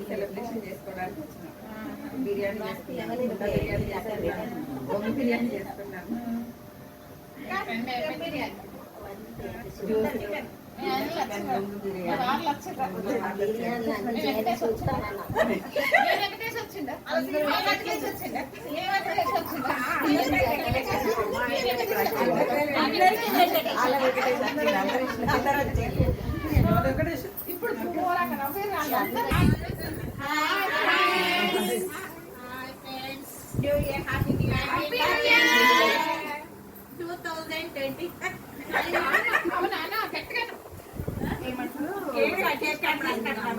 Celebration చేసుకోవడానికి వచ్చినాం. బిర్యానీ చేసుకున్నాము, బిర్యానీ చేసుకున్నాము. ఇప్పుడు New Year, Happy New Year, Happy New Year 2020. అవునా గట్టిగా ఏమంటారు కేక్ కట్ చేస్తాం.